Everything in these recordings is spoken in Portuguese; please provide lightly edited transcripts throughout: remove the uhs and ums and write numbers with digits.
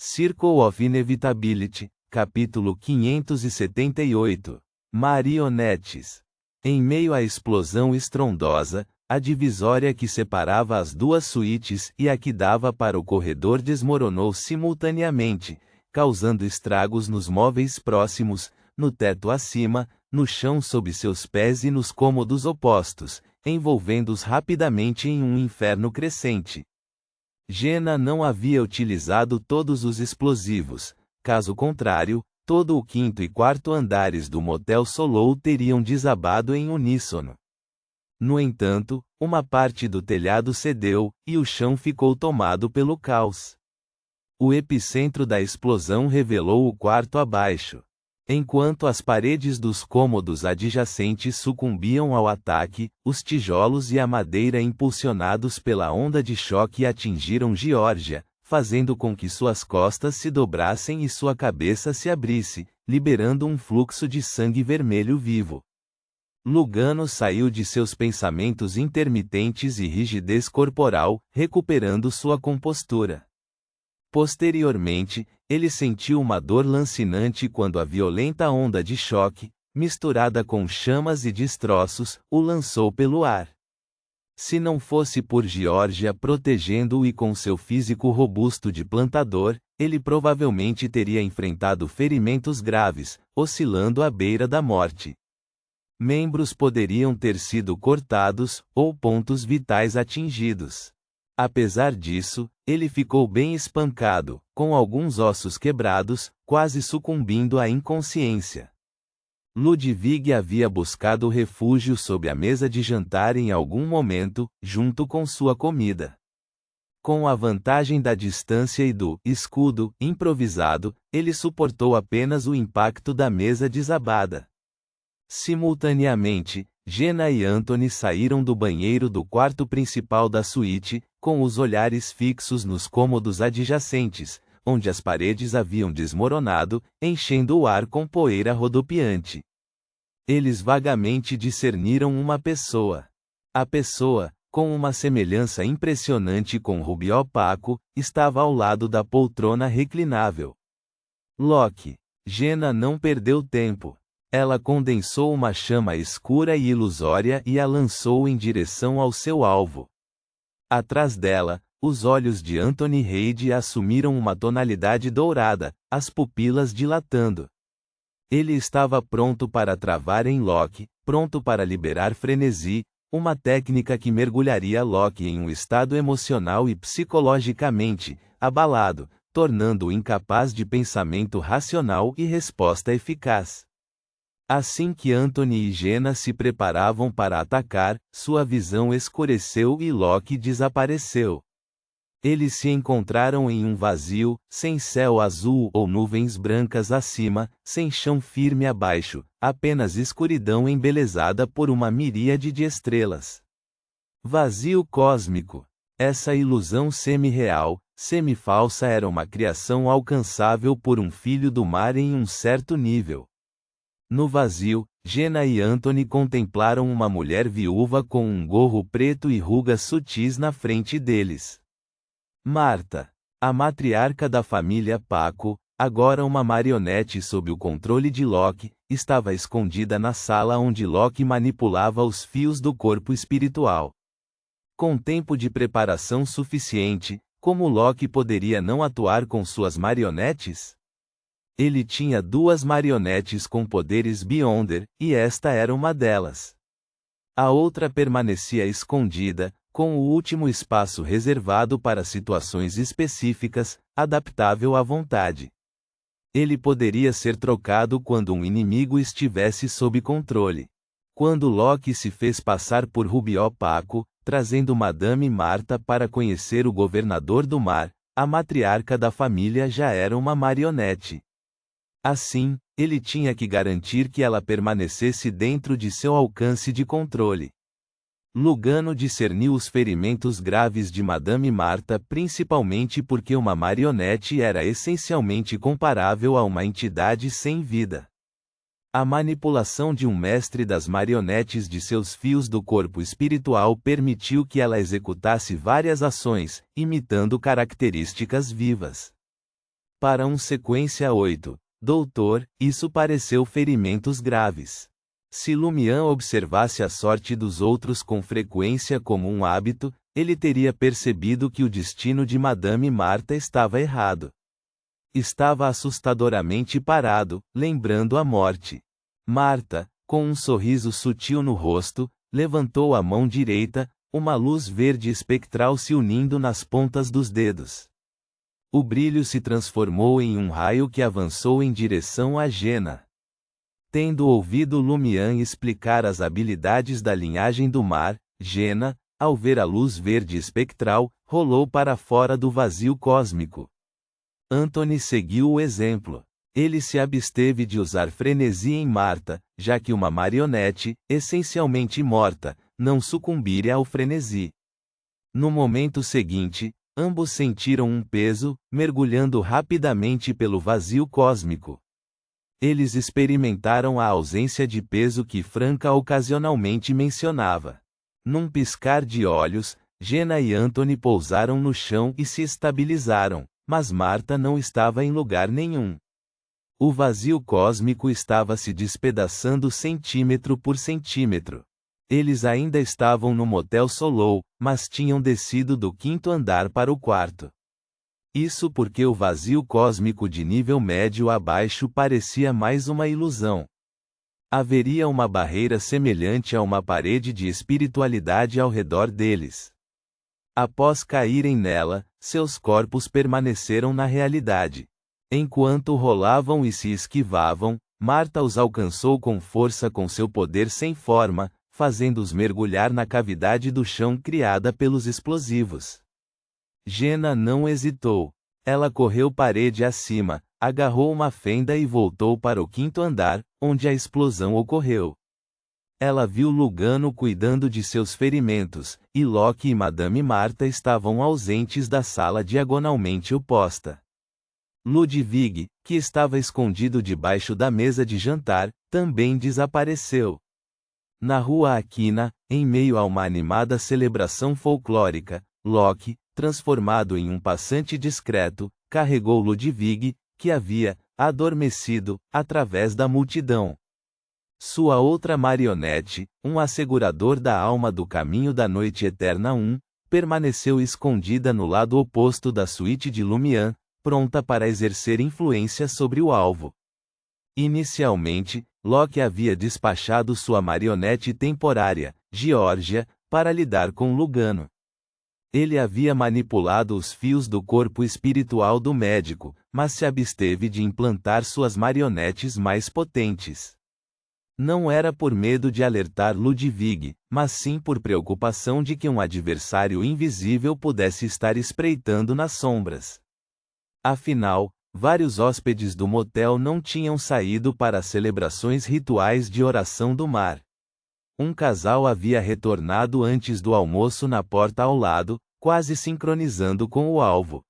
Circle of Inevitability, capítulo 578. Marionetes. Em meio à explosão estrondosa, a divisória que separava as duas suítes e a que dava para o corredor desmoronou simultaneamente, causando estragos nos móveis próximos, no teto acima, no chão sob seus pés e nos cômodos opostos, envolvendo-os rapidamente em um inferno crescente. Jenna não havia utilizado todos os explosivos, caso contrário, todo o quinto e quarto andares do Motel Solou teriam desabado em uníssono. No entanto, uma parte do telhado cedeu, e o chão ficou tomado pelo caos. O epicentro da explosão revelou o quarto abaixo. Enquanto as paredes dos cômodos adjacentes sucumbiam ao ataque, os tijolos e a madeira impulsionados pela onda de choque atingiram Georgia, fazendo com que suas costas se dobrassem e sua cabeça se abrisse, liberando um fluxo de sangue vermelho vivo. Lugano saiu de seus pensamentos intermitentes e rigidez corporal, recuperando sua compostura. Posteriormente, ele sentiu uma dor lancinante quando a violenta onda de choque, misturada com chamas e destroços, o lançou pelo ar. Se não fosse por Georgia protegendo-o e com seu físico robusto de plantador, ele provavelmente teria enfrentado ferimentos graves, oscilando à beira da morte. Membros poderiam ter sido cortados, ou pontos vitais atingidos. Apesar disso, ele ficou bem espancado, com alguns ossos quebrados, quase sucumbindo à inconsciência. Ludwig havia buscado refúgio sob a mesa de jantar em algum momento, junto com sua comida. Com a vantagem da distância e do escudo improvisado, ele suportou apenas o impacto da mesa desabada. Simultaneamente, Jenna e Anthony saíram do banheiro do quarto principal da suíte, com os olhares fixos nos cômodos adjacentes, onde as paredes haviam desmoronado, enchendo o ar com poeira rodopiante. Eles vagamente discerniram uma pessoa. A pessoa, com uma semelhança impressionante com Ruby opaco, estava ao lado da poltrona reclinável. Locke. Jenna não perdeu tempo. Ela condensou uma chama escura e ilusória e a lançou em direção ao seu alvo. Atrás dela, os olhos de Anthony Reid assumiram uma tonalidade dourada, as pupilas dilatando. Ele estava pronto para travar em Locke, pronto para liberar frenesi, uma técnica que mergulharia Locke em um estado emocional e psicologicamente abalado, tornando-o incapaz de pensamento racional e resposta eficaz. Assim que Anthony e Jenna se preparavam para atacar, sua visão escureceu e Locke desapareceu. Eles se encontraram em um vazio, sem céu azul ou nuvens brancas acima, sem chão firme abaixo, apenas escuridão embelezada por uma miríade de estrelas. Vazio cósmico. Essa ilusão semi-real, semi-falsa era uma criação alcançável por um filho do mar em um certo nível. No vazio, Jenna e Anthony contemplaram uma mulher viúva com um gorro preto e rugas sutis na frente deles. Marta, a matriarca da família Paco, agora uma marionete sob o controle de Locke, estava escondida na sala onde Locke manipulava os fios do corpo espiritual. Com tempo de preparação suficiente, como Locke poderia não atuar com suas marionetes? Ele tinha duas marionetes com poderes Beyonder, e esta era uma delas. A outra permanecia escondida, com o último espaço reservado para situações específicas, adaptável à vontade. Ele poderia ser trocado quando um inimigo estivesse sob controle. Quando Locke se fez passar por Ruby opaco, trazendo Madame Marta para conhecer o governador do mar, a matriarca da família já era uma marionete. Assim, ele tinha que garantir que ela permanecesse dentro de seu alcance de controle. Lugano discerniu os ferimentos graves de Madame Marta principalmente porque uma marionete era essencialmente comparável a uma entidade sem vida. A manipulação de um mestre das marionetes de seus fios do corpo espiritual permitiu que ela executasse várias ações, imitando características vivas. Para um sequência 8, doutor, isso pareceu ferimentos graves. Se Lumian observasse a sorte dos outros com frequência como um hábito, ele teria percebido que o destino de Madame Marta estava errado. Estava assustadoramente parado, lembrando a morte. Marta, com um sorriso sutil no rosto, levantou a mão direita, uma luz verde espectral se unindo nas pontas dos dedos. O brilho se transformou em um raio que avançou em direção a Jena. Tendo ouvido Lumian explicar as habilidades da linhagem do mar, Jena, ao ver a luz verde espectral, rolou para fora do vazio cósmico. Anthony seguiu o exemplo. Ele se absteve de usar frenesi em Marta, já que uma marionete, essencialmente morta, não sucumbiria ao frenesi. No momento seguinte, ambos sentiram um peso, mergulhando rapidamente pelo vazio cósmico. Eles experimentaram a ausência de peso que Franca ocasionalmente mencionava. Num piscar de olhos, Jena e Anthony pousaram no chão e se estabilizaram, mas Marta não estava em lugar nenhum. O vazio cósmico estava se despedaçando centímetro por centímetro. Eles ainda estavam no Motel Solou, mas tinham descido do 5º andar para o 4º. Isso porque o vazio cósmico de nível médio abaixo parecia mais uma ilusão. Haveria uma barreira semelhante a uma parede de espiritualidade ao redor deles. Após caírem nela, seus corpos permaneceram na realidade. Enquanto rolavam e se esquivavam, Marta os alcançou com força com seu poder sem forma, fazendo-os mergulhar na cavidade do chão criada pelos explosivos. Jena não hesitou. Ela correu parede acima, agarrou uma fenda e voltou para o 5º andar, onde a explosão ocorreu. Ela viu Lugano cuidando de seus ferimentos, e Locke e Madame Marta estavam ausentes da sala diagonalmente oposta. Ludwig, que estava escondido debaixo da mesa de jantar, também desapareceu. Na rua Aquina, em meio a uma animada celebração folclórica, Locke, transformado em um passante discreto, carregou Ludwig, que havia adormecido, através da multidão. Sua outra marionete, um assegurador da alma do Caminho da Noite Eterna 1, permaneceu escondida no lado oposto da suíte de Lumian, pronta para exercer influência sobre o alvo. Inicialmente, Locke havia despachado sua marionete temporária, Georgia, para lidar com Lugano. Ele havia manipulado os fios do corpo espiritual do médico, mas se absteve de implantar suas marionetes mais potentes. Não era por medo de alertar Ludwig, mas sim por preocupação de que um adversário invisível pudesse estar espreitando nas sombras. Afinal, vários hóspedes do motel não tinham saído para as celebrações rituais de oração do mar. Um casal havia retornado antes do almoço na porta ao lado, quase sincronizando com o alvo.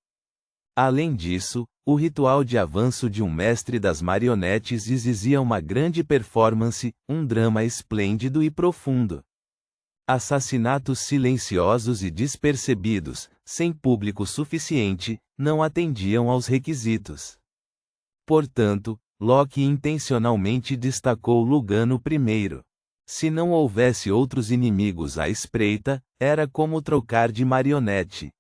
Além disso, o ritual de avanço de um mestre das marionetes exigia uma grande performance, um drama esplêndido e profundo. Assassinatos silenciosos e despercebidos, sem público suficiente, não atendiam aos requisitos. Portanto, Locke intencionalmente destacou Lugano primeiro. Se não houvesse outros inimigos à espreita, era como trocar de marionete.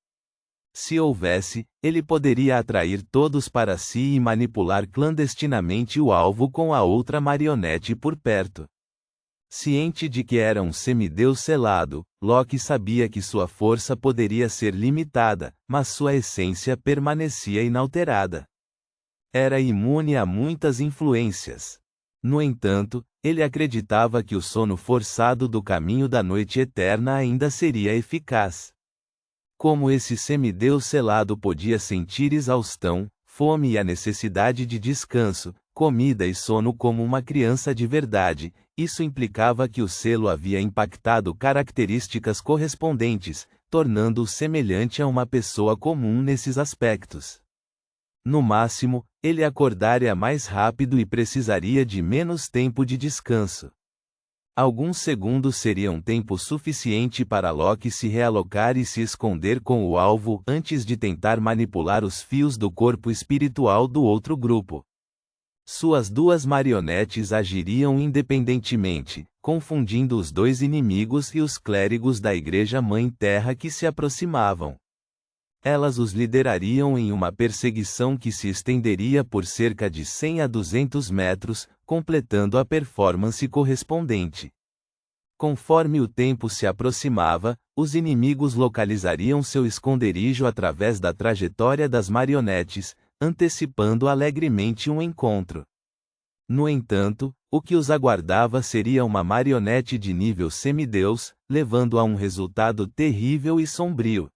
Se houvesse, ele poderia atrair todos para si e manipular clandestinamente o alvo com a outra marionete por perto. Ciente de que era um semideus selado, Locke sabia que sua força poderia ser limitada, mas sua essência permanecia inalterada. Era imune a muitas influências. No entanto, ele acreditava que o sono forçado do Caminho da Noite Eterna ainda seria eficaz. Como esse semideus selado podia sentir exaustão, fome e a necessidade de descanso, comida e sono como uma criança de verdade, isso implicava que o selo havia impactado características correspondentes, tornando-o semelhante a uma pessoa comum nesses aspectos. No máximo, ele acordaria mais rápido e precisaria de menos tempo de descanso. Alguns segundos seriam tempo suficiente para Loki se realocar e se esconder com o alvo antes de tentar manipular os fios do corpo espiritual do outro grupo. Suas duas marionetes agiriam independentemente, confundindo os dois inimigos e os clérigos da Igreja Mãe Terra que se aproximavam. Elas os liderariam em uma perseguição que se estenderia por cerca de 100 a 200 metros, completando a performance correspondente. Conforme o tempo se aproximava, os inimigos localizariam seu esconderijo através da trajetória das marionetes, antecipando alegremente um encontro. No entanto, o que os aguardava seria uma marionete de nível semideus, levando a um resultado terrível e sombrio.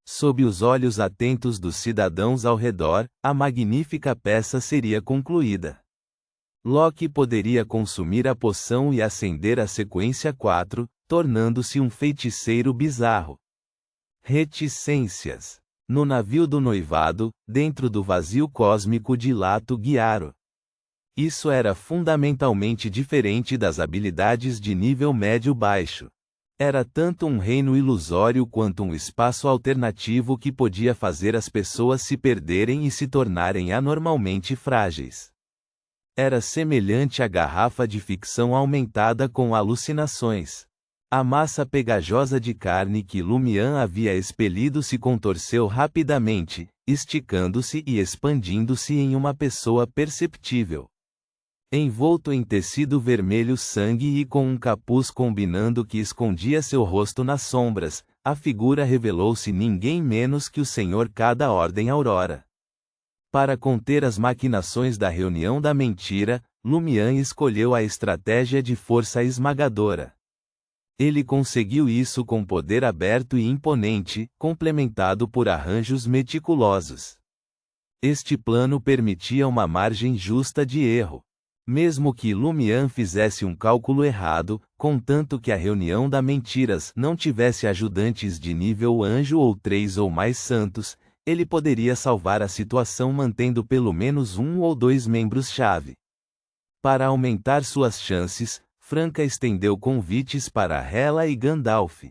Sob os olhos atentos dos cidadãos ao redor, a magnífica peça seria concluída. Loki poderia consumir a poção e acender a sequência 4, tornando-se um feiticeiro bizarro. Reticências. No navio do noivado, dentro do vazio cósmico de Lato Guiaro. Isso era fundamentalmente diferente das habilidades de nível médio-baixo. Era tanto um reino ilusório quanto um espaço alternativo que podia fazer as pessoas se perderem e se tornarem anormalmente frágeis. Era semelhante à garrafa de ficção aumentada com alucinações. A massa pegajosa de carne que Lumian havia expelido se contorceu rapidamente, esticando-se e expandindo-se em uma pessoa perceptível. Envolto em tecido vermelho sangue e com um capuz combinando que escondia seu rosto nas sombras, a figura revelou-se ninguém menos que o Senhor K da Ordem Aurora. Para conter as maquinações da reunião da mentira, Lumian escolheu a estratégia de força esmagadora. Ele conseguiu isso com poder aberto e imponente, complementado por arranjos meticulosos. Este plano permitia uma margem justa de erro. Mesmo que Lumian fizesse um cálculo errado, contanto que a reunião da mentiras não tivesse ajudantes de nível anjo ou 3 ou mais santos, ele poderia salvar a situação mantendo pelo menos um ou dois membros-chave. Para aumentar suas chances, Franca estendeu convites para Hela e Gandalf.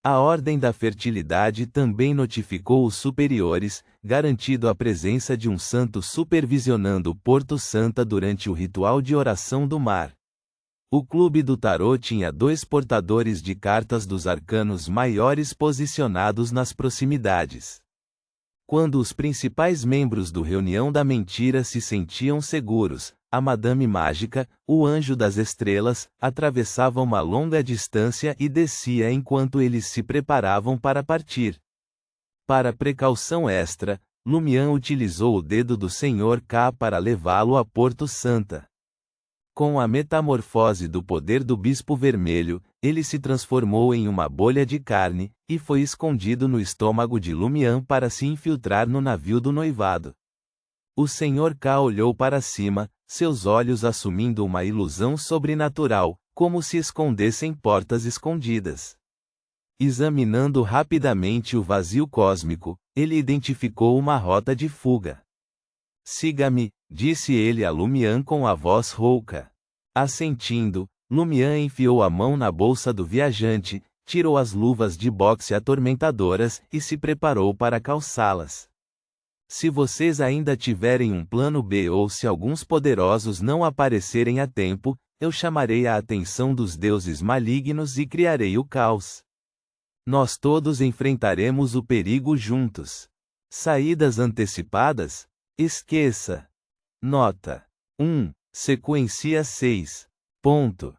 A Ordem da Fertilidade também notificou os superiores, garantindo a presença de um santo supervisionando Porto Santa durante o ritual de oração do mar. O Clube do Tarô tinha 2 portadores de cartas dos arcanos maiores posicionados nas proximidades. Quando os principais membros do Reunião da Mentira se sentiam seguros, a Madame Mágica, o Anjo das Estrelas, atravessava uma longa distância e descia enquanto eles se preparavam para partir. Para precaução extra, Lumian utilizou o dedo do Sr. K para levá-lo a Porto Santa. Com a metamorfose do poder do Bispo Vermelho, ele se transformou em uma bolha de carne, e foi escondido no estômago de Lumian para se infiltrar no navio do noivado. O Sr. K olhou para cima, seus olhos assumindo uma ilusão sobrenatural, como se escondessem portas escondidas. Examinando rapidamente o vazio cósmico, ele identificou uma rota de fuga. "Siga-me", disse ele a Lumian com a voz rouca. Assentindo, Lumian enfiou a mão na bolsa do viajante, tirou as luvas de boxe atormentadoras e se preparou para calçá-las. Se vocês ainda tiverem um plano B ou se alguns poderosos não aparecerem a tempo, eu chamarei a atenção dos deuses malignos e criarei o caos. Nós todos enfrentaremos o perigo juntos. Saídas antecipadas? Esqueça. Nota 1. Sequência 6. Ponto.